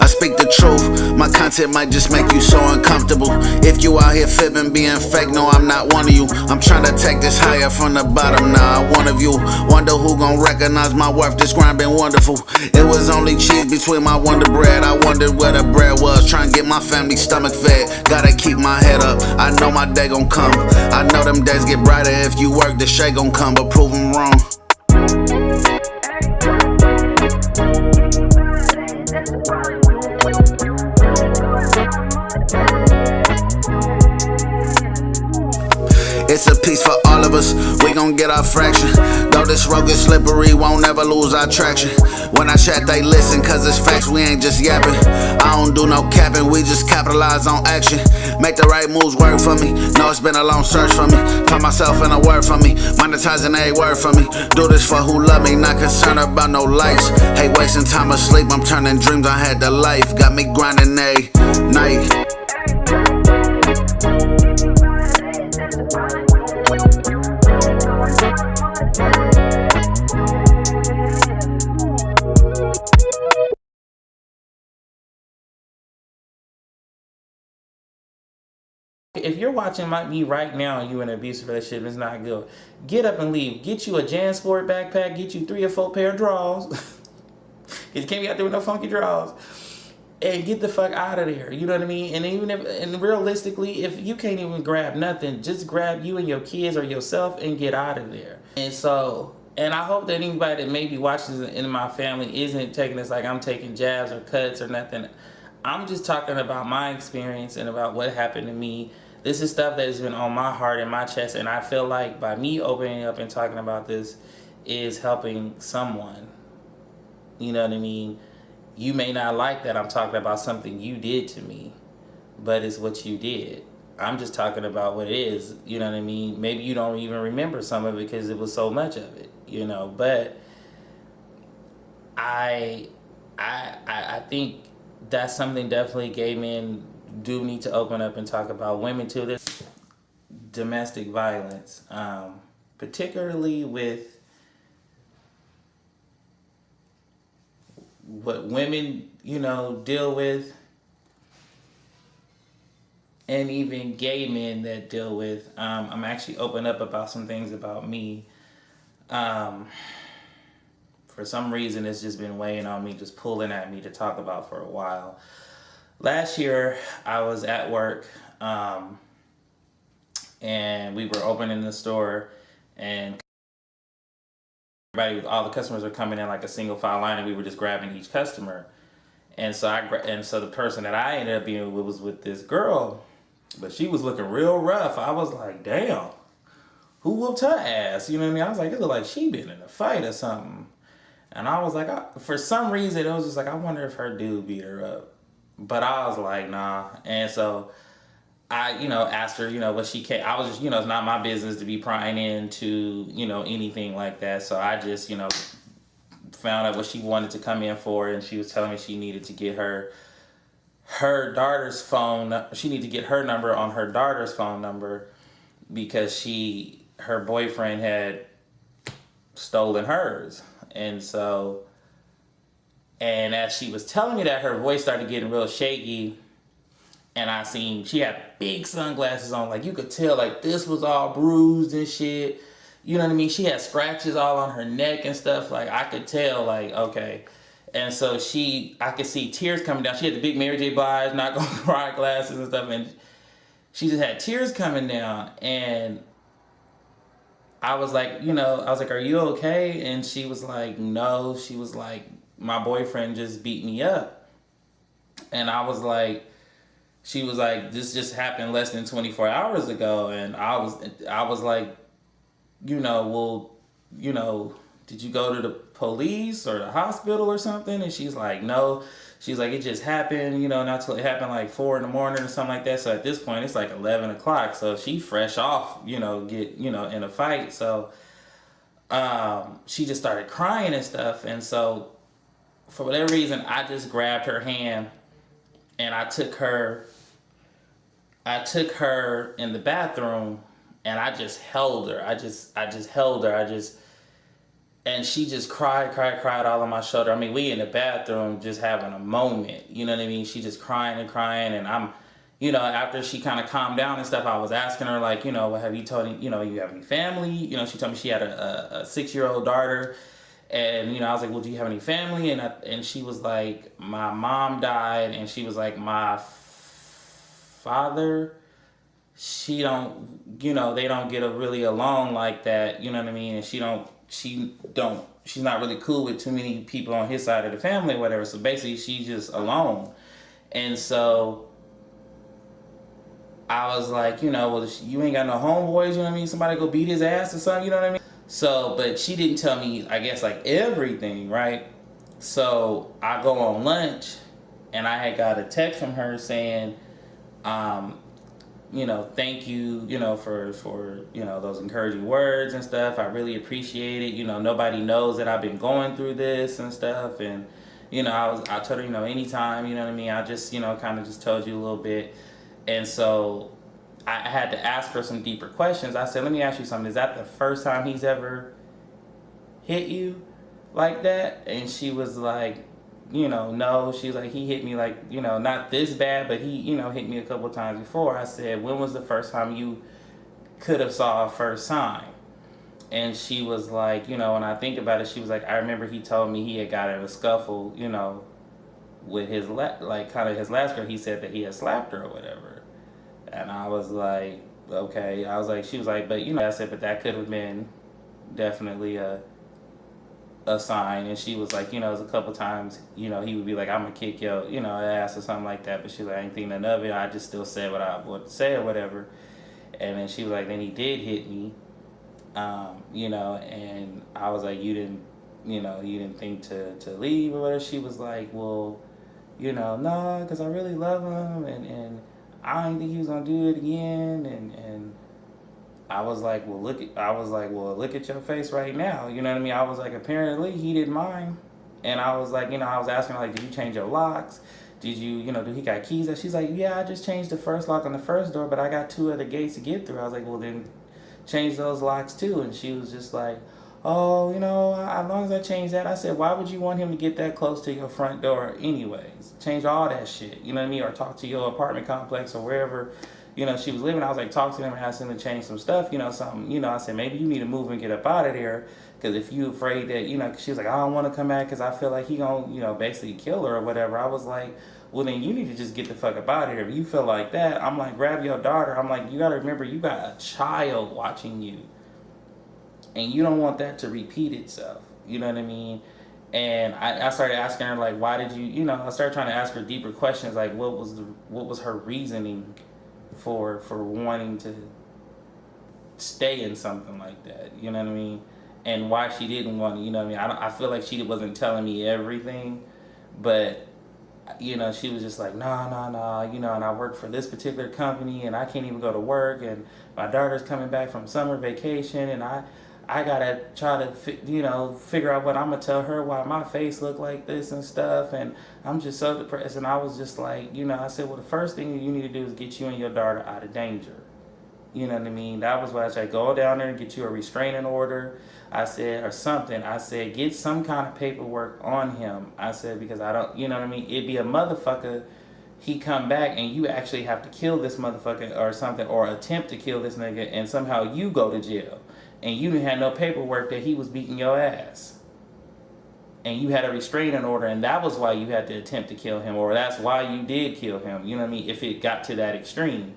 I speak the truth, my content might just make you so uncomfortable. If you out here fibbing, being fake, no, I'm not one of you. I'm trying to take this higher from the bottom, now I one of you. Wonder who gon' recognize my worth, this grind been wonderful. It was only cheese between my Wonder Bread, I wondered where the bread was. Trying to get my family stomach fed, gotta keep my head up, I know my day gon' come. I know them days get brighter if you work, the shade gon' come, but prove 'em wrong. It's a piece for all of us, we gon' get our fraction. Though this road gets slippery, won't ever lose our traction. When I chat, they listen, cause it's facts, we ain't just yapping. I don't do no capping, we just capitalize on action. Make the right moves work for me, know it's been a long search for me. Find myself in a word for me, monetizing every word for me. Do this for who love me, not concerned about no likes. Hate wasting time asleep, I'm turning dreams I had to life. Got me grinding every night. If you're watching me right now and you're in an abusive relationship, it's not good. Get up and leave. Get you a JanSport backpack. Get you 3 or 4 pair of drawers. You can't be out there with no funky drawers. And get the fuck out of there. You know what I mean? And even if, and realistically, if you can't even grab nothing, just grab you and your kids or yourself and get out of there. And so, and I hope that anybody that maybe watches in my family isn't taking this like I'm taking jabs or cuts or nothing. I'm just talking about my experience and about what happened to me. This is stuff that has been on my heart and my chest, and I feel like by me opening up and talking about this is helping someone. You know what I mean? You may not like that I'm talking about something you did to me, but it's what you did. I'm just talking about what it is, you know what I mean? Maybe you don't even remember some of it because it was so much of it, you know, but I think that's something definitely gay men do need to open up and talk about. Women too. This domestic violence, particularly with what women, you know, deal with, and even gay men that deal with. I'm actually open up about some things about me. For some reason, it's just been weighing on me, just pulling at me to talk about for a while. Last year, I was at work, and we were opening the store, and all the customers were coming in like a single file line, and we were just grabbing each customer. And so the person that I ended up being with was with this girl, but she was looking real rough. I was like, damn, who whooped her ass? You know what I mean? I was like, it looked like she been in a fight or something. And I was like, for some reason, it was just like, I wonder if her dude beat her up. But I was like, nah. And so I, you know, asked her, you know, what she came. I was just, you know, it's not my business to be prying into, you know, anything like that. So I just, you know, found out what she wanted to come in for. And she was telling me she needed to get her daughter's phone. She needed to get her number on her daughter's phone number because her boyfriend had stolen hers. And so, and as she was telling me that, her voice started getting real shaky, and I seen she had big sunglasses on, like you could tell like this was all bruised and shit. You know what I mean? She had scratches all on her neck and stuff, like I could tell, like, okay. And so I could see tears coming down. She had the big Mary J. Blige not gonna cry glasses and stuff, and she just had tears coming down. And I was like, you know, I was like, are you okay? And she was like, no. She was like, my boyfriend just beat me up. And I was like, she was like, this just happened less than 24 hours ago. And I was like, you know, well, you know, did you go to the police or the hospital or something? And she's like, no. She's like, it just happened, you know, not till it happened like 4 in the morning or something like that. So at this point, it's like 11 o'clock. So she fresh off, you know, in a fight. So she just started crying and stuff. And so for whatever reason, I just grabbed her hand and I took her in the bathroom and I just held her. I just held her. And she just cried all on my shoulder. I mean, we in the bathroom just having a moment. You know what I mean? She just crying and crying, and I'm, after she kind of calmed down and stuff, I was asking her like, well, have you told you have any family? She told me she had a 6-year-old daughter, and I was like, well, do you have any family? And she was like, my mom died, and she was like, my father, she don't, they don't get really along like that. You know what I mean? And she's not really cool with too many people on his side of the family or whatever. So basically she's just alone. And so I was like, well, you ain't got no homeboys, you know what I mean? Somebody go beat his ass or something, you know what I mean? So, but she didn't tell me, I guess, like everything, right? So I go on lunch and I had got a text from her saying, thank you, for those encouraging words and stuff. I really appreciate it. Nobody knows that I've been going through this and stuff. And, I told her, anytime, you know what I mean? I just, kind of just told you a little bit. And so I had to ask her some deeper questions. I said, let me ask you something. Is that the first time he's ever hit you like that? And she was like, no. She's like, he hit me like, not this bad, but he, hit me a couple times before. I said, when was the first time you could have saw a first sign? And she was like, when I think about it, she was like, I remember he told me he had got in a scuffle, with his, kind of his last girl. He said that he had slapped her or whatever. And I was like, okay. I was like, she was like, but, I said, but that could have been definitely a sign. And she was like, it was a couple times, he would be like, I'm gonna kick your, ass or something like that. But she was like, I ain't think none of it. I just still said what I would say or whatever. And then she was like, then he did hit me, and I was like, you didn't think to leave or whatever. She was like, well, no, because I really love him, and I didn't think he was gonna do it again. And I was like, well, look at your face right now. You know what I mean? I was like, apparently he didn't mind. And I was like, I was asking her, like, did you change your locks? Did you, do he got keys? And she's like, yeah, I just changed the first lock on the first door, but I got 2 other gates to get through. I was like, well, then change those locks too. And she was just like, oh, as long as I change that. I said, why would you want him to get that close to your front door anyways? Change all that shit, you know what I mean? Or talk to your apartment complex or wherever, she was living. I was like, talk to them and ask them to change some stuff, something, I said, maybe you need to move and get up out of there. Because if you afraid that, she was like, I don't want to come back because I feel like he gonna, basically kill her or whatever. I was like, well, then you need to just get the fuck up out of here. If you feel like that, I'm like, grab your daughter. I'm like, you got to remember, you got a child watching you. And you don't want that to repeat itself. You know what I mean? And I started asking her, like, why did you, I started trying to ask her deeper questions, like, what was her reasoning for wanting to stay in something like that, you know what I mean? And why she didn't want to, you know what I mean? I feel like she wasn't telling me everything, but, she was just like, no, and I work for this particular company, and I can't even go to work, and my daughter's coming back from summer vacation, and I gotta try to, figure out what I'm gonna tell her, why my face look like this and stuff, and I'm just so depressed. And I was just like, I said, well, the first thing you need to do is get you and your daughter out of danger. You know what I mean? That was why I said, go down there and get you a restraining order. I said, or something. I said, get some kind of paperwork on him. I said, because I don't, you know what I mean? It'd be a motherfucker. He come back and you actually have to kill this motherfucker or something, or attempt to kill this nigga, and somehow you go to jail. And you didn't have no paperwork that he was beating your ass. And you had a restraining order, and that was why you had to attempt to kill him, or that's why you did kill him. You know what I mean? If it got to that extreme.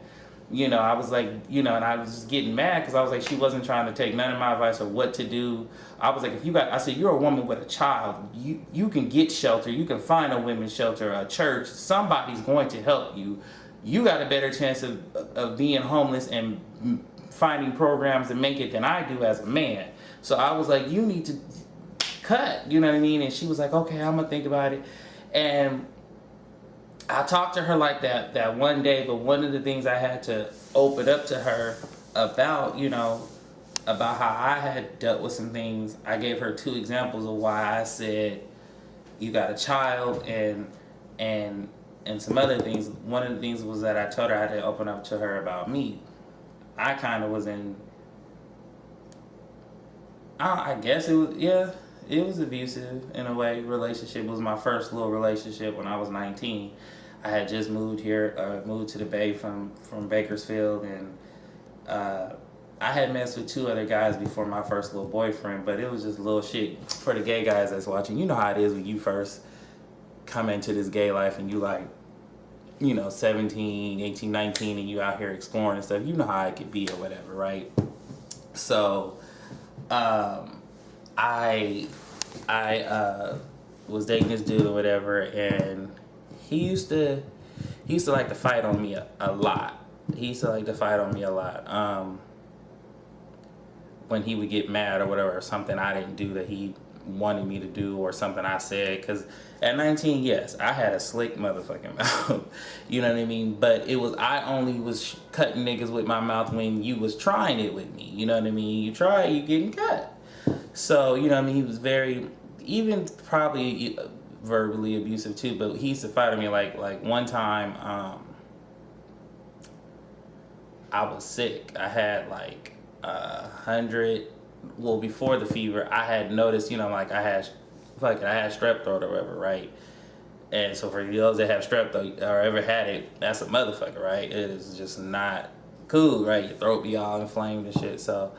I was like, and I was just getting mad because I was like, she wasn't trying to take none of my advice or what to do. I was like, I said, you're a woman with a child. You can get shelter. You can find a women's shelter, a church. Somebody's going to help you. You got a better chance of being homeless and finding programs to make it than I do as a man. So I was like, you need to cut, you know what I mean? And she was like, okay, I'm gonna think about it. And I talked to her like that one day, but one of the things I had to open up to her about, about how I had dealt with some things, I gave her 2 examples of why I said, you got a child and some other things. One of the things was that I told her I had to open up to her about me. I kind of was in I guess it was, yeah, it was abusive in a way. Relationship was my first little relationship when I was 19. I had just moved here, moved to the Bay from Bakersfield, and I had messed with 2 other guys before my first little boyfriend, but it was just little shit. For the gay guys that's watching, you know how it is when you first come into this gay life and you like, you know, 17, 18, 19, and you out here exploring and stuff. You know how it could be or whatever, right? So, I was dating this dude or whatever, and he used to like to fight on me a lot. He used to like to fight on me a lot. When he would get mad or whatever, or something I didn't do that he wanted me to do, or something I said, because at 19, yes, I had a slick motherfucking mouth. You know what I mean? But it was, I only was cutting niggas with my mouth when you was trying it with me. You know what I mean? You try, you getting cut. So, you know what I mean? He was very, even probably verbally abusive too, but he used to fight at me like one time, I was sick. I had like 100, well, before the fever, I had noticed, you know, like I had strep throat or whatever, right? And so for those that have strep throat or ever had it, that's a motherfucker, right? It is just not cool, right? Your throat be all inflamed and shit. So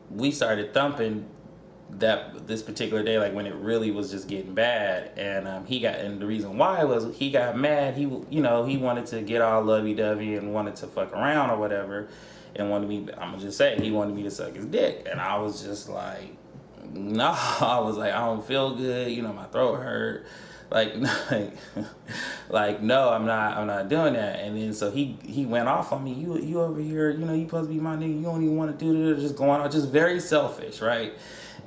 we started thumping this particular day, like when it really was just getting bad, and and the reason why was he got mad. He wanted to get all lovey-dovey and wanted to fuck around or whatever, and wanted me, I'm gonna just say, he wanted me to suck his dick, and I was just like, no. I was like, I don't feel good, you know, my throat hurt, like no, I'm not doing that. And then so he went off on me. You over here, you know, you supposed to be my nigga, you don't even want to do this, just going on, just very selfish, right?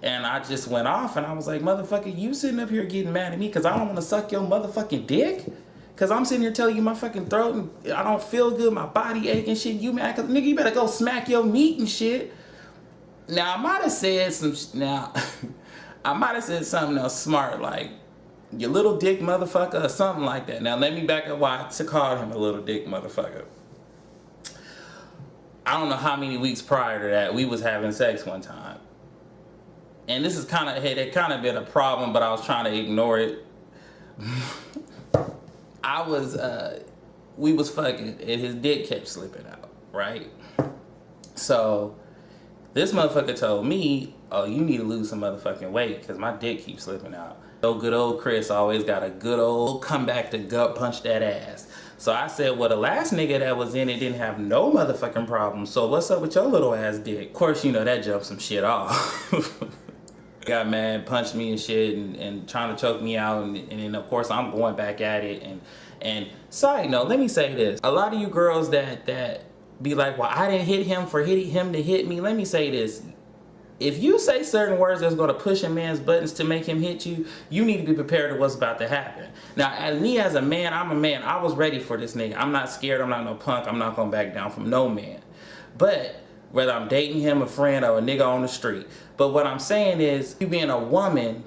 And I just went off, and I was like, motherfucker, you sitting up here getting mad at me because I don't want to suck your motherfucking dick? Because I'm sitting here telling you my fucking throat and I don't feel good, my body ache and shit. You mad? Because, nigga, you better go smack your meat and shit. Now, I might have said something else smart, like, you little dick motherfucker, or something like that. Now, let me back up why I called him a little dick motherfucker. I don't know how many weeks prior to that, we was having sex one time. And this is it kind of been a problem, but I was trying to ignore it. We was fucking, and his dick kept slipping out, right? So, this motherfucker told me, oh, you need to lose some motherfucking weight, because my dick keeps slipping out. So good old Chris always got a good old comeback to gut punch that ass. So I said, well, the last nigga that was in it didn't have no motherfucking problem, so what's up with your little ass dick? Of course, you know, that jumped some shit off. Got mad, punched me and shit, and trying to choke me out, and then of course I'm going back at it. And side note, let me say this: a lot of you girls that be like, well, I didn't hit him for hitting him to hit me. Let me say this: if you say certain words that's going to push a man's buttons to make him hit you, you need to be prepared to what's about to happen. Now, as me as a man, I'm a man. I was ready for this nigga. I'm not scared. I'm not no punk. I'm not going to back down from no man. But whether I'm dating him, a friend, or a nigga on the street. But what I'm saying is, you being a woman,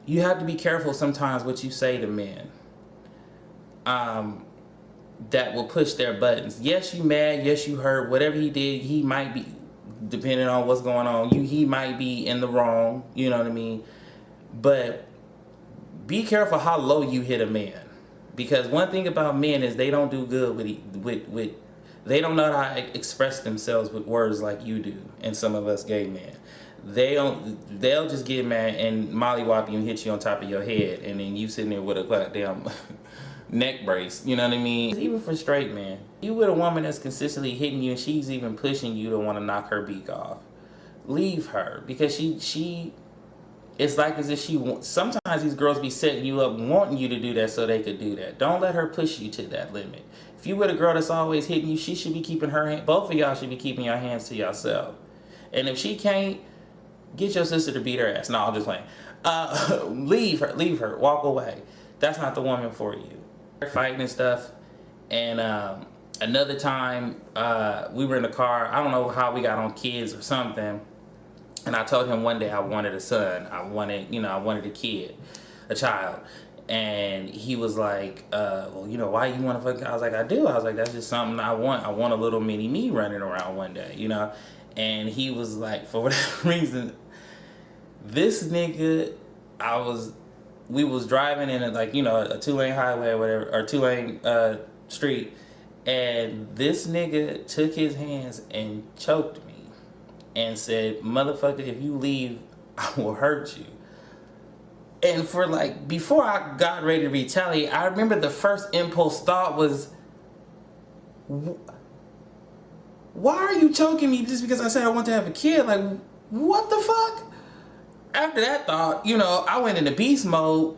you have to be careful sometimes what you say to men. That will push their buttons. Yes, you mad. Yes, you hurt. Whatever he did, he might be, depending on what's going on, he might be in the wrong. You know what I mean? But be careful how low you hit a man. Because one thing about men is they don't do good with they don't know how to express themselves with words like you do, and some of us gay men. They'll just get mad and mollywop you and hit you on top of your head, and then you sitting there with a goddamn neck brace, you know what I mean? Even for straight men, you with a woman that's consistently hitting you and she's even pushing you to want to knock her beak off, leave her, because she it's like as if she wants. Sometimes these girls be setting you up wanting you to do that so they could do that. Don't let her push you to that limit. If you with a girl that's always hitting you, she should be keeping her hand, both of y'all should be keeping your hands to yourself. And if she can't, get your sister to beat her ass. No, I'm just playing. Leave her, walk away. That's not the woman for you. Fighting and stuff. And another time, we were in the car. I don't know how we got on kids or something. And I told him one day I wanted a son. I wanted a kid, a child. And he was like, well, you know, why you want to fuck? I was like, I do. I was like, that's just something I want. I want a little mini me running around one day, you know. And he was like, for whatever reason, this nigga, we was driving in a 2-lane highway or whatever, or 2-lane street, and this nigga took his hands and choked me and said, motherfucker, if you leave, I will hurt you. And for before I got ready to retaliate, I remember the first impulse thought was, why are you choking me just because I said I want to have a kid? Like, what the fuck? After that thought, I went into beast mode.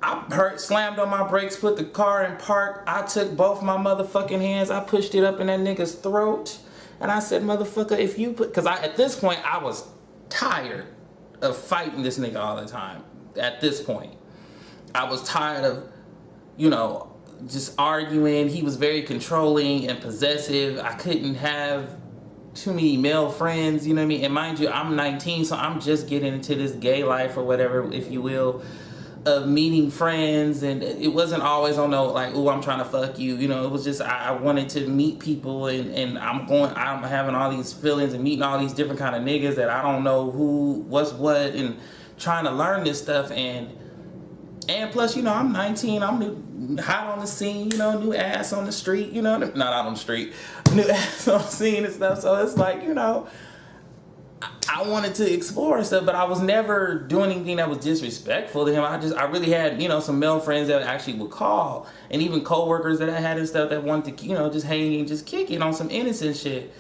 I slammed on my brakes, put the car in park. I took both my motherfucking hands. I pushed it up in that nigga's throat. And I said, motherfucker, if you put... Because at this point, I was tired of fighting this nigga all the time. At this point. I was tired of, just arguing. He was very controlling and possessive. I couldn't have too many male friends, you know what I mean? And mind you, I'm 19, so I'm just getting into this gay life or whatever, if you will, of meeting friends. And it wasn't always on oh, I'm trying to fuck you. It was just, I wanted to meet people, and I'm having all these feelings and meeting all these different kind of niggas that I don't know what's what, and trying to learn this stuff. And plus, I'm 19, I'm new, hot on the scene, new ass on the street, not out on the street, new ass on the scene and stuff. So it's I wanted to explore and stuff, but I was never doing anything that was disrespectful to him. I really had, some male friends that actually would call, and even coworkers that I had and stuff that wanted to, just hang and just kick it on some innocent shit.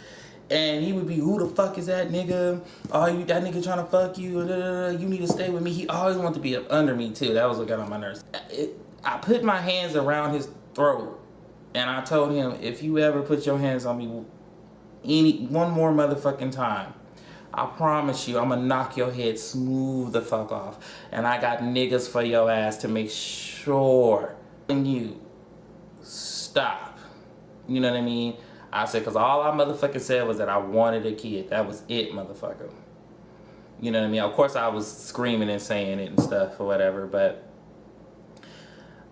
And he would be, who the fuck is that nigga? Oh, that nigga trying to fuck you. You need to stay with me. He always wanted to be up under me too. That was what got on my nerves. I put my hands around his throat, and I told him, if you ever put your hands on me one more motherfucking time, I promise you, I'm gonna knock your head smooth the fuck off. And I got niggas for your ass to make sure you stop. You know what I mean? I said, because all I motherfucking said was that I wanted a kid. That was it, motherfucker. You know what I mean? Of course, I was screaming and saying it and stuff or whatever, but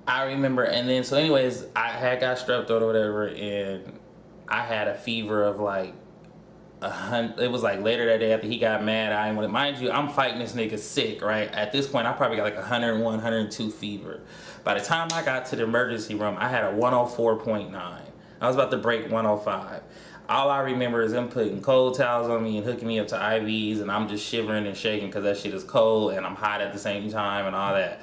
I remember, and then, so anyways, I had got strep throat or whatever, and I had a fever of 100. It was later that day after he got mad. I didn't want to, mind you, I'm fighting this nigga sick, right? At this point, I probably got 101, 102 fever. By the time I got to the emergency room, I had a 104.9. I was about to break 105. All I remember is them putting cold towels on me and hooking me up to IVs, and I'm just shivering and shaking because that shit is cold and I'm hot at the same time and all that.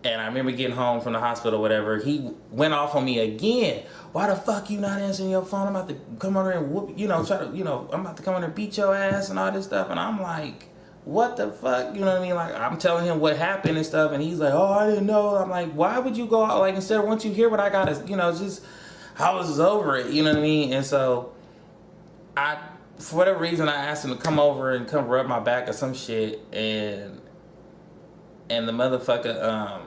And I remember getting home from the hospital or whatever. He went off on me again. Why the fuck you not answering your phone? I'm about to come over and whoop, I'm about to come in and beat your ass and all this stuff. And I'm like, what the fuck? You know what I mean? I'm telling him what happened and stuff, and he's like, oh, I didn't know. I'm like, why would you go out? Instead of once you hear what I got, just, I was over it, you know what I mean? And so for whatever reason, I asked him to come over and come rub my back or some shit, and the motherfucker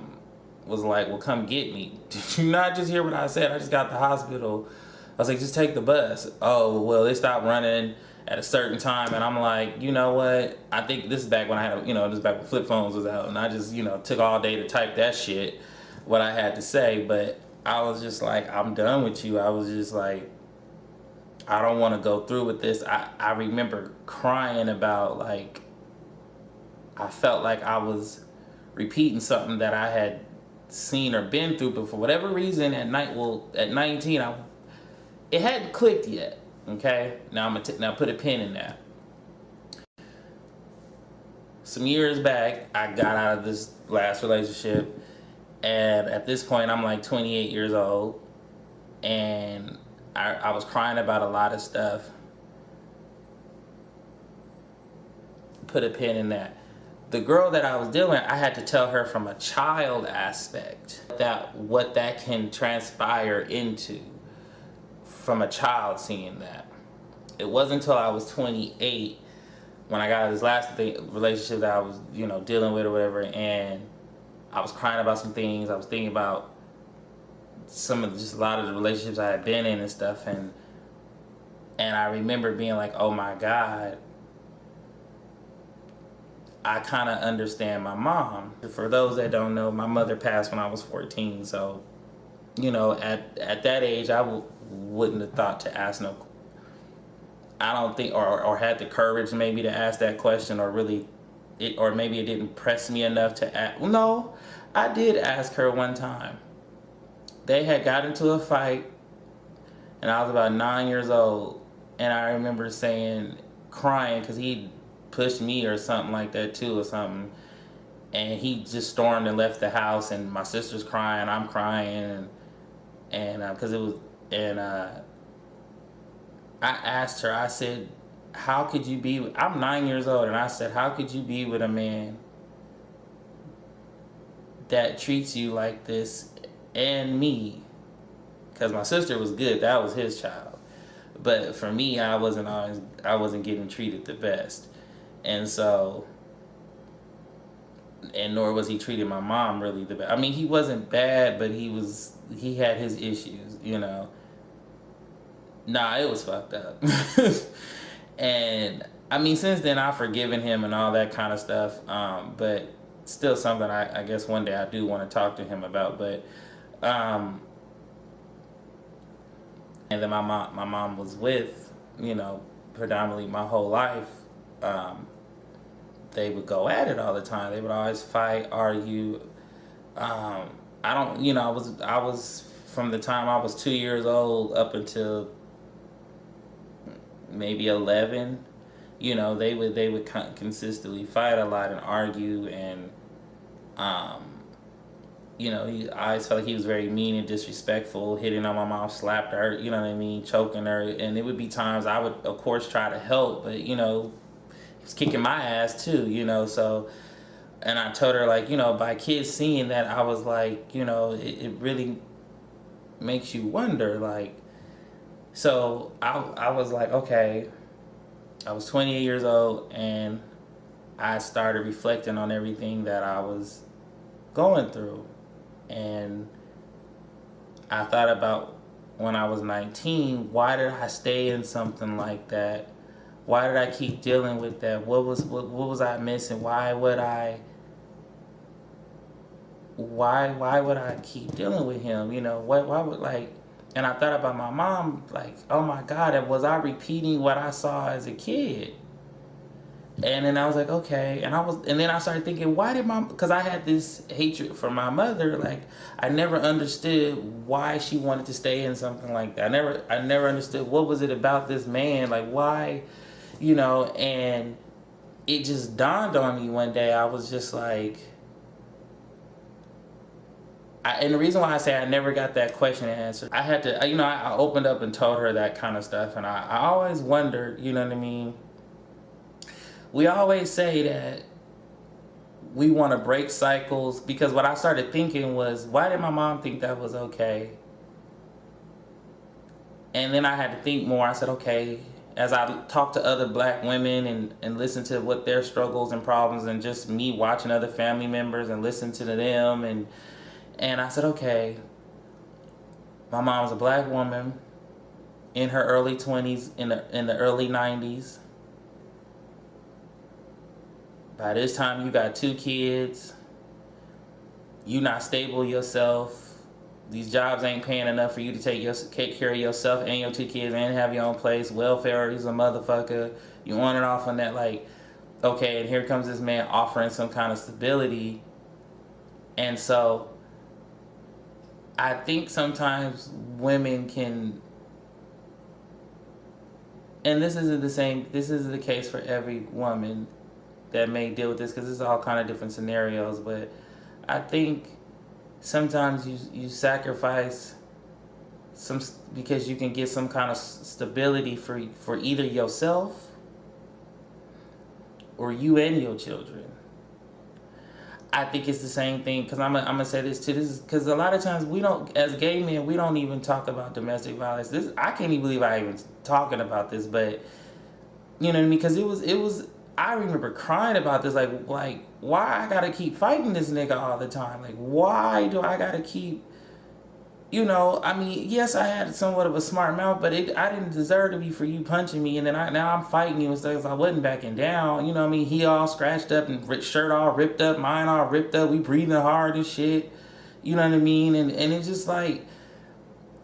was like, well, come get me. Did you not just hear what I said? I just got to the hospital. I was like, just take the bus. Oh, well, they stopped running at a certain time, and I'm like, you know what? I think this is back when I had, this is back when flip phones was out, and I just, took all day to type that shit, what I had to say, but I was just like, I'm done with you. I was just like, I don't want to go through with this. I remember crying about, I felt like I was repeating something that I had seen or been through, but for whatever reason at 19, it hadn't clicked yet. Okay, now I'm gonna put a pin in that. Some years back, I got out of this last relationship, and at this point, I'm 28 years old, and I was crying about a lot of stuff. Put a pin in that. The girl that I was dealing with, I had to tell her from a child aspect what that can transpire into from a child seeing that. It wasn't until I was 28 when I got out of this last relationship that I was, dealing with or whatever, and I was crying about some things. I was thinking about just a lot of the relationships I had been in and stuff, and I remember being like, oh my God, I kind of understand my mom. For those that don't know, my mother passed when I was 14, so, at that age, I wouldn't have thought to ask no. I don't think, or had the courage maybe to ask that question, or really, or maybe it didn't press me enough to ask. No, I did ask her one time. They had got into a fight, and I was about 9 years old, and I remember crying, because he pushed me or something like that too, or something, and he just stormed and left the house, and my sister's crying, I'm crying, and because it was, and I asked her, I said, how could you be with, I'm 9 years old, and I said, how could you be with a man that treats you like this, and me? Because my sister was good, that was his child. But for me, I wasn't getting treated the best. And so, and nor was he treating my mom really the best. I mean, he wasn't bad, but he had his issues, you know. Nah, it was fucked up. And I mean, since then I've forgiven him and all that kind of stuff. But still something I guess one day I do want to talk to him about. But and then my mom was with, you know, predominantly my whole life. They would go at it all the time. They would always fight, argue. I don't, you know, I was from the time I was 2 years old up until maybe 11, you know, they would consistently fight a lot and argue, and you know, I always felt like he was very mean and disrespectful, hitting on my mom, slapped her, you know what I mean, choking her, and it would be times I would of course try to help, but you know, he was kicking my ass too, you know. So, and I told her, like, you know, by kids seeing that, I was like, you know, it really makes you wonder, like. So I was like, okay, I was 28 years old, and I started reflecting on everything that I was going through. And I thought about when I was 19, why did I stay in something like that? Why did I keep dealing with that? What was I missing? Why would I keep dealing with him? You know, why would, like. And I thought about my mom, like, oh my God, was I repeating what I saw as a kid? And then I was like, okay. And then I started thinking, because I had this hatred for my mother. Like, I never understood why she wanted to stay in something like that. I never understood what was it about this man, like why, you know. And it just dawned on me one day. I was just like, and the reason why I say I never got that question answered, I had to, you know, I opened up and told her that kind of stuff, and I always wondered, you know what I mean? We always say that we want to break cycles, because what I started thinking was, why did my mom think that was okay? And then I had to think more. I said, okay, as I talked to other black women and listened to what their struggles and problems, and just me watching other family members and listening to them, and I said, okay, my mom's a black woman in her early 20s, in the early 90s. By this time, you got 2 kids. You not stable yourself. These jobs ain't paying enough for you to take care of yourself and your 2 kids and have your own place. Welfare is a motherfucker. You on and off on that, like, okay, and here comes this man offering some kind of stability. And so I think sometimes women can, and this isn't the case for every woman that may deal with this, because this is all kind of different scenarios, but I think sometimes you sacrifice because you can get some kind of stability for either yourself or you and your children. I think it's the same thing, because I'm gonna say this too. This is because a lot of times we don't, as gay men, we don't even talk about domestic violence. I can't even believe I even talking about this, but you know what I mean? Because it was. I remember crying about this, like why I gotta keep fighting this nigga all the time? Like, why do I gotta keep, you know? I mean, yes, I had somewhat of a smart mouth, but I didn't deserve to be for you punching me, and then now I'm fighting you and stuff. I wasn't backing down, you know what I mean? He all scratched up and shirt all ripped up, mine all ripped up. We breathing hard and shit, you know what I mean? And it's just like,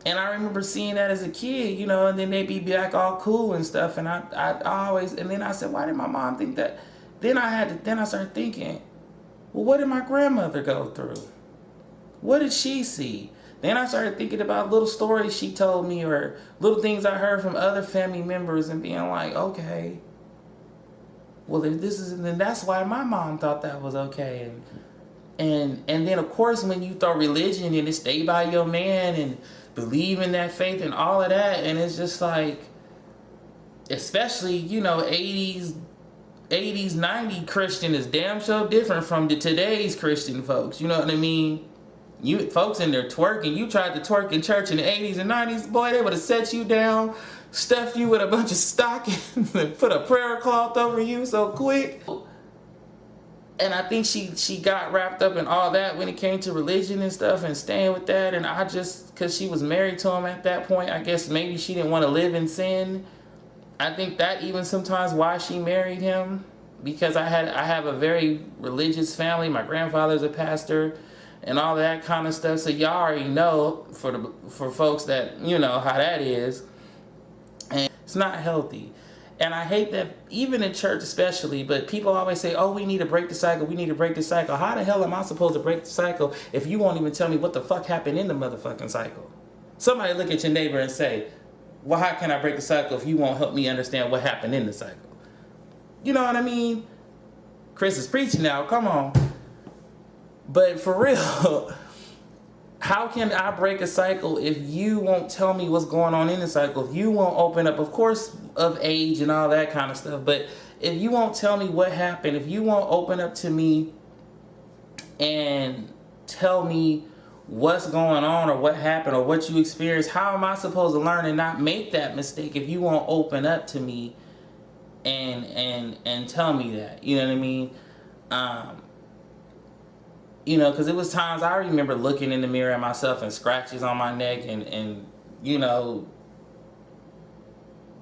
And I remember seeing that as a kid, you know, and then they'd be back all cool and stuff. And I always, and then I said, why did my mom think that? Then I started thinking, well, what did my grandmother go through? What did she see? Then I started thinking about little stories she told me or little things I heard from other family members and being like, okay, well, if this is, then that's why my mom thought that was okay. And then, of course, when you throw religion in it, stay by your man and believe in that faith and all of that, and it's just like, especially, you know, 80s, 90 Christian is damn so different from today's Christian folks. You know what I mean? You folks in there twerking, you tried to twerk in church in the 80s and 90s, boy, they would have set you down, stuffed you with a bunch of stockings and put a prayer cloth over you so quick. And I think she got wrapped up in all that when it came to religion and stuff and staying with that. And I just, because she was married to him at that point, I guess maybe she didn't want to live in sin. I think that even sometimes why she married him, because I have a very religious family. My grandfather's a pastor and all that kind of stuff. So y'all already know, for folks that, you know, how that is. And it's not healthy. And I hate that, even in church especially, but people always say, oh, we need to break the cycle, we need to break the cycle. How the hell am I supposed to break the cycle if you won't even tell me what the fuck happened in the motherfucking cycle? Somebody look at your neighbor and say, well, how can I break the cycle if you won't help me understand what happened in the cycle? You know what I mean? Chris is preaching now, come on. But for real, how can I break a cycle if you won't tell me what's going on in the cycle? If you won't open up, of course, of age and all that kind of stuff, but if you won't tell me what happened, if you won't open up to me and tell me what's going on or what happened or what you experienced, how am I supposed to learn and not make that mistake if you won't open up to me and tell me that? You know what I mean? You know, because it was times I remember looking in the mirror at myself and scratches on my neck and you know,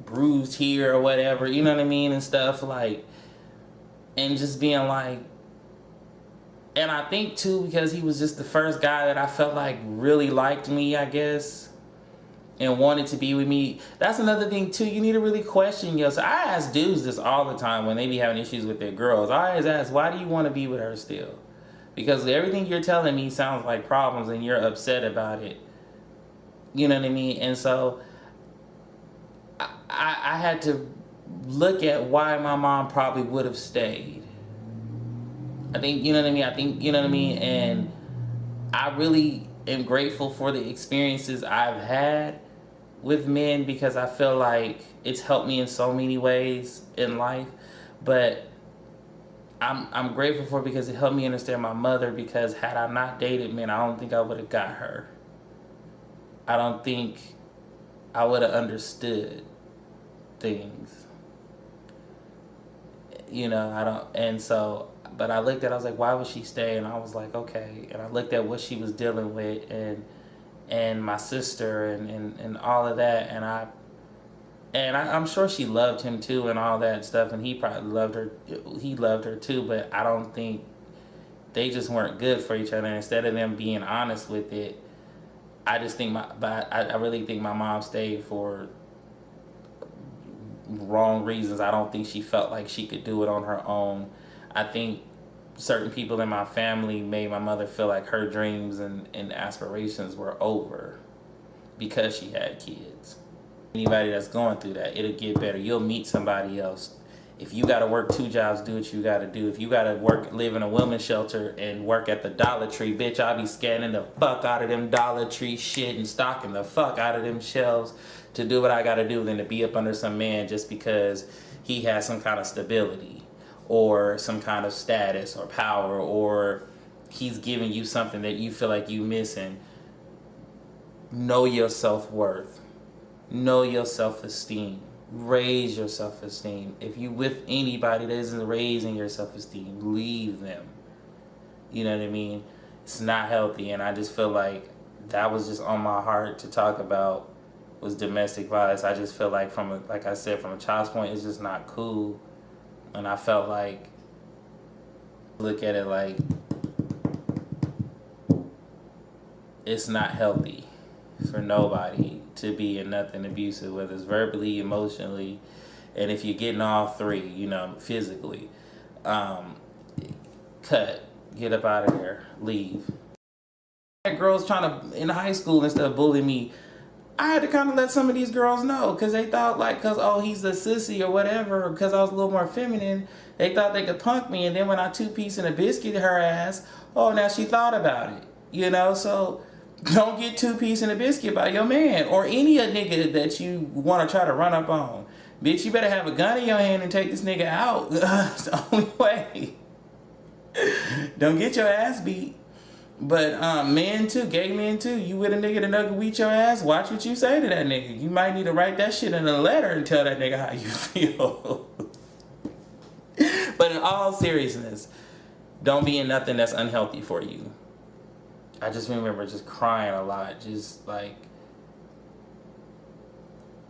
bruised here or whatever, you know what I mean, and stuff, like, and just being like, and I think too, because he was just the first guy that I felt like really liked me, I guess, and wanted to be with me. That's another thing too, you need to really question yourself. I ask dudes this all the time when they be having issues with their girls. I always ask, why do you want to be with her still? Because everything you're telling me sounds like problems and you're upset about it. You know what I mean? And so I had to look at why my mom probably would have stayed. I think, you know what I mean? I think, you know what I mean? And I really am grateful for the experiences I've had with men because I feel like it's helped me in so many ways in life. But I'm grateful for it because it helped me understand my mother, because had I not dated men, I don't think I would have got her. I don't think I would have understood things. You know, I don't, and so, but I looked at it, I was like, why would she stay? And I was like, okay. And I looked at what she was dealing with and my sister and all of that, and I'm sure she loved him too and all that stuff, and he probably loved her. He loved her too, but I don't think they just weren't good for each other. And instead of them being honest with it, I just think I really think my mom stayed for wrong reasons. I don't think she felt like she could do it on her own. I think certain people in my family made my mother feel like her dreams and aspirations were over because she had kids. Anybody that's going through that, it'll get better. You'll meet somebody else. If you gotta work 2 jobs, do what you gotta do. If you gotta live in a women's shelter and work at the Dollar Tree, bitch, I'll be scanning the fuck out of them Dollar Tree shit and stocking the fuck out of them shelves to do what I gotta do than to be up under some man just because he has some kind of stability or some kind of status or power, or he's giving you something that you feel like you missing. Know your self-worth. Know your self-esteem. Raise your self-esteem. If you with anybody that isn't raising your self-esteem, leave them. You know what I mean? It's not healthy, and I just feel like that was just on my heart to talk about, was domestic violence. I just feel like like I said, from a child's point, it's just not cool. And I felt like, look at it like, it's not healthy. for nobody to be in nothing abusive, whether it's verbally, emotionally, and if you're getting all three, you know, physically. Cut. Get up out of there. Leave. Girls trying to, in high school and stuff, bully me. I had to kind of let some of these girls know, because they thought, like, because, oh, he's a sissy or whatever, because I was a little more feminine, they thought they could punk me. And then when I two-piece and a biscuit her ass, oh, now she thought about it. You know, so don't get two-piece and a biscuit by your man or any a nigga that you want to try to run up on. Bitch, you better have a gun in your hand and take this nigga out. It's the only way. Don't get your ass beat. But men too, gay men too, you with a nigga that can beat your ass, watch what you say to that nigga. You might need to write that shit in a letter and tell that nigga how you feel. But in all seriousness, don't be in nothing that's unhealthy for you. I just remember just crying a lot, just like,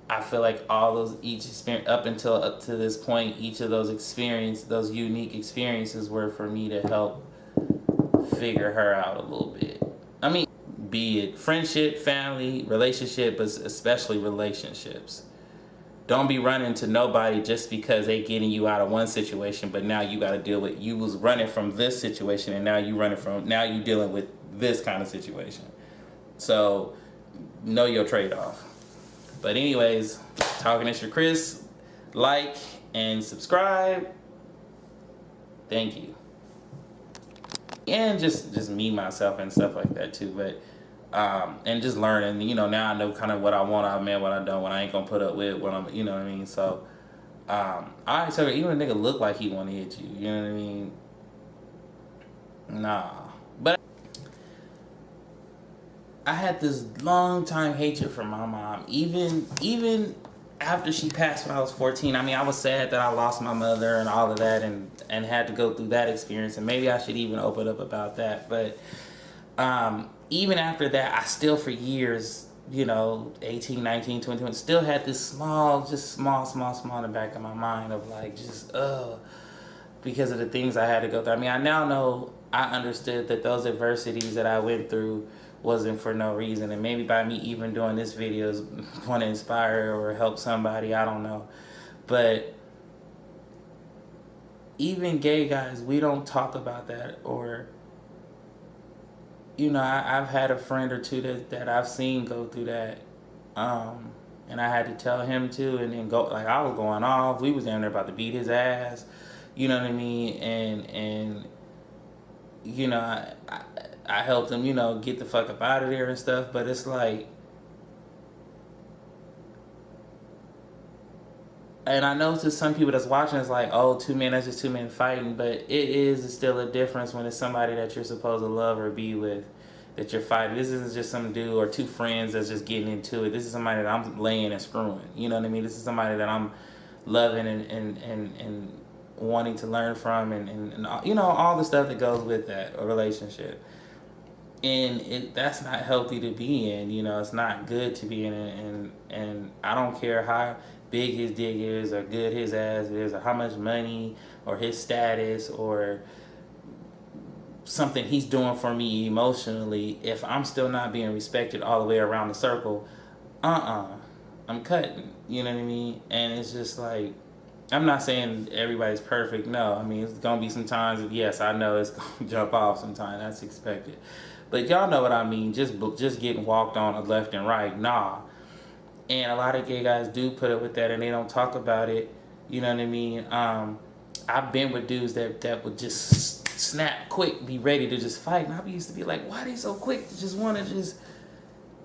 I feel like all those, each experience, up to this point, each of those experiences, those unique experiences were for me to help figure her out a little bit. I mean, be it friendship, family, relationship, but especially relationships. Don't be running to nobody just because they getting you out of one situation, but now you got to deal with, you was running from this situation and now you dealing with this kind of situation. So know your trade-off. But anyways, Talking Extra Chris, like and subscribe. Thank you. And just me, myself, and stuff like that too. But and just learning, you know, now I know kind of what I want out of man, what I don't, what I ain't gonna put up with, what I'm, you know what I mean. So I tell you, even a nigga look like he want to hit you, you know what I mean. Nah, but I had this long time hatred for my mom, even after she passed when I was 14. I mean, I was sad that I lost my mother and all of that, and had to go through that experience, and maybe I should even open up about that. But even after that, I still for years, you know, 18, 19, 20, 20, still had this small in the back of my mind of like, just, because of the things I had to go through. I mean, I now know, I understood that those adversities that I went through wasn't for no reason, and maybe by me even doing this video is going to inspire or help somebody, I don't know. But even gay guys, we don't talk about that. Or, you know, I've had a friend or two that I've seen go through that, and I had to tell him too, and then go, like, I was going off, we was down there about to beat his ass, you know what I mean, and you know, I helped him, you know, get the fuck up out of there and stuff. But it's like, and I know to some people that's watching, it's like, oh, two men, that's just two men fighting. But it is still a difference when it's somebody that you're supposed to love or be with that you're fighting. This isn't just some dude or two friends that's just getting into it. This is somebody that I'm laying and screwing. You know what I mean? This is somebody that I'm loving and wanting to learn from, and you know, all the stuff that goes with that, a relationship. And that's not healthy to be in, you know. It's not good to be in it, and I don't care how big his dick is or good his ass is or how much money or his status or something he's doing for me emotionally. If I'm still not being respected all the way around the circle, I'm cutting, you know what I mean? And it's just like, I'm not saying everybody's perfect, no. I mean, it's gonna be some times, yes, I know it's gonna jump off sometimes, that's expected. But y'all know what I mean, just getting walked on left and right, nah. And a lot of gay guys do put up with that, and they don't talk about it, you know what I mean? I've been with dudes that would just snap quick, be ready to just fight, and I used to be like, why are they so quick to just wanna just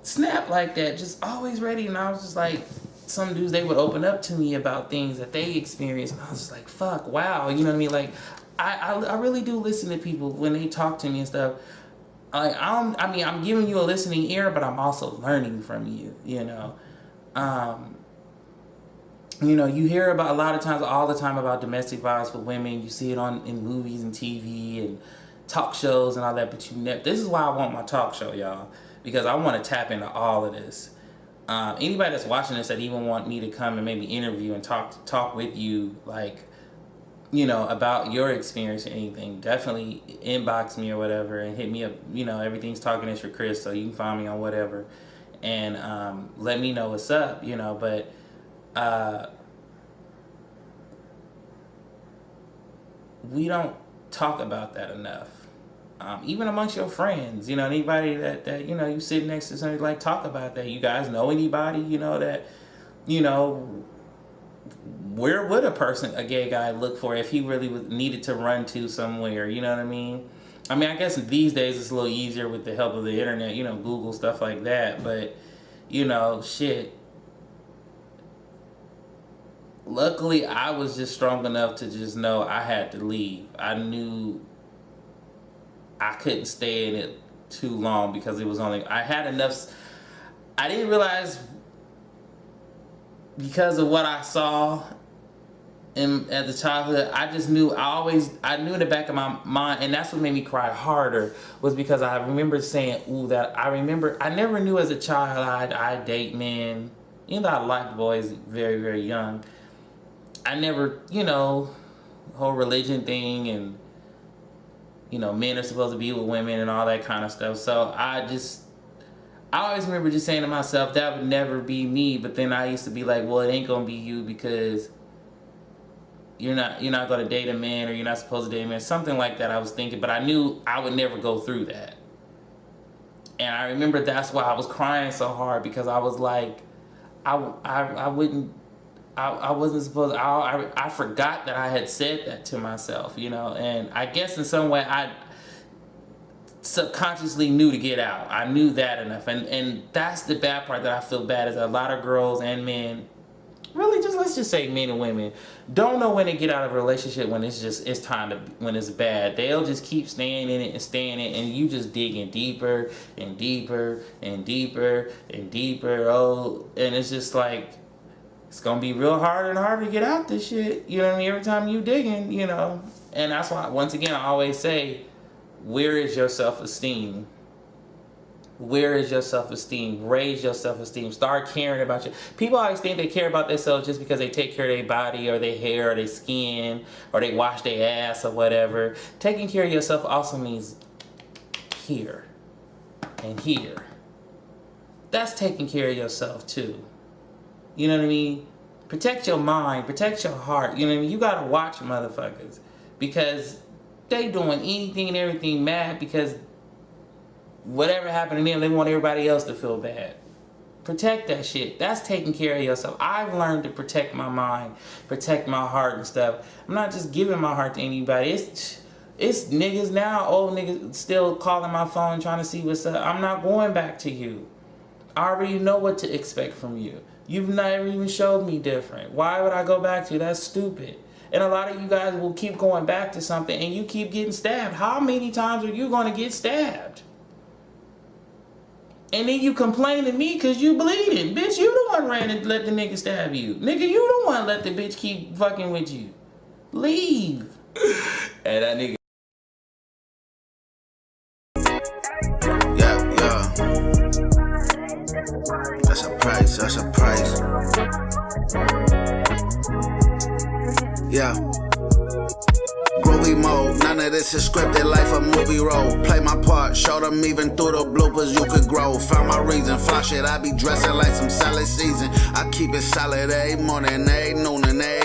snap like that, just always ready? And I was just like, some dudes, they would open up to me about things that they experienced, and I was just like, fuck, wow, you know what I mean? Like, I really do listen to people when they talk to me and stuff. Like, I'm giving you a listening ear, but I'm also learning from you, you know? You know, you hear about, a lot of times, all the time, about domestic violence with women. You see it in movies and TV and talk shows and all that, but this is why I want my talk show, y'all, because I want to tap into all of this. Anybody that's watching this that even want me to come and maybe interview and talk with you, like, you know, about your experience or anything, definitely inbox me or whatever and hit me up. You know, everything's Talking Extra Chris, so you can find me on whatever. and let me know what's up, you know. But we don't talk about that enough. Even amongst your friends, you know, anybody that you know, you sit next to somebody, like, talk about that. You guys know anybody, you know, that, you know, where would a gay guy look for if he really needed to run to somewhere, you know what I mean? I mean, I guess these days it's a little easier with the help of the internet, you know, Google, stuff like that, but, you know, shit. Luckily, I was just strong enough to just know I had to leave. I knew I couldn't stay in it too long because it was only, I had enough. I didn't realize, because of what I saw at the childhood, I just knew, I knew in the back of my mind, and that's what made me cry harder, was because I remember saying, ooh, that I never knew as a child I'd date men. Even though I liked boys very, very young, I never, you know, whole religion thing, and, you know, men are supposed to be with women and all that kind of stuff. So I always remember just saying to myself, that would never be me. But then I used to be like, well, it ain't gonna be you because you're not gonna date a man, or you're not supposed to date a man. Something like that I was thinking, but I knew I would never go through that. And I remember that's why I was crying so hard, because I was like, I wasn't supposed, I forgot that I had said that to myself, you know. And I guess in some way I subconsciously knew to get out. I knew that enough. And that's the bad part that I feel bad, is a lot of girls and men, really, just let's just say men and women, don't know when to get out of a relationship when it's time to, when it's bad. They'll just keep staying in it and staying in it, and you just digging deeper and deeper and deeper and deeper. Oh, and it's just like, it's gonna be real hard and harder to get out this shit, you know what I mean, every time you digging, you know. And that's why, once again, I always say, where is your self-esteem? Where is your self-esteem? Raise your self-esteem. Start caring about you. People always think they care about themselves just because they take care of their body or their hair or their skin, or they wash their ass or whatever. Taking care of yourself also means here and here. That's taking care of yourself too. You know what I mean? Protect your mind, protect your heart. You know what I mean? You gotta watch motherfuckers, because they doing anything and everything mad because whatever happened to them, they want everybody else to feel bad. Protect that shit. That's taking care of yourself. I've learned to protect my mind, protect my heart and stuff. I'm not just giving my heart to anybody. It's niggas now, old niggas, still calling my phone trying to see what's up. I'm not going back to you. I already know what to expect from you. You've never even showed me different. Why would I go back to you? That's stupid. And a lot of you guys will keep going back to something and you keep getting stabbed. How many times are you going to get stabbed? And then you complain to me because you bleeding. Bitch, you the one ran and let the nigga stab you. Nigga, you the one let the bitch keep fucking with you. Leave. And that nigga. That's a price, that's a price. Yeah. Groovy mode, none of this is scripted, life a movie role. Play my part, show them even through the bloopers you could grow. Found my reason, fly shit, I be dressing like some salad season. I keep it solid every morning, every noon, and every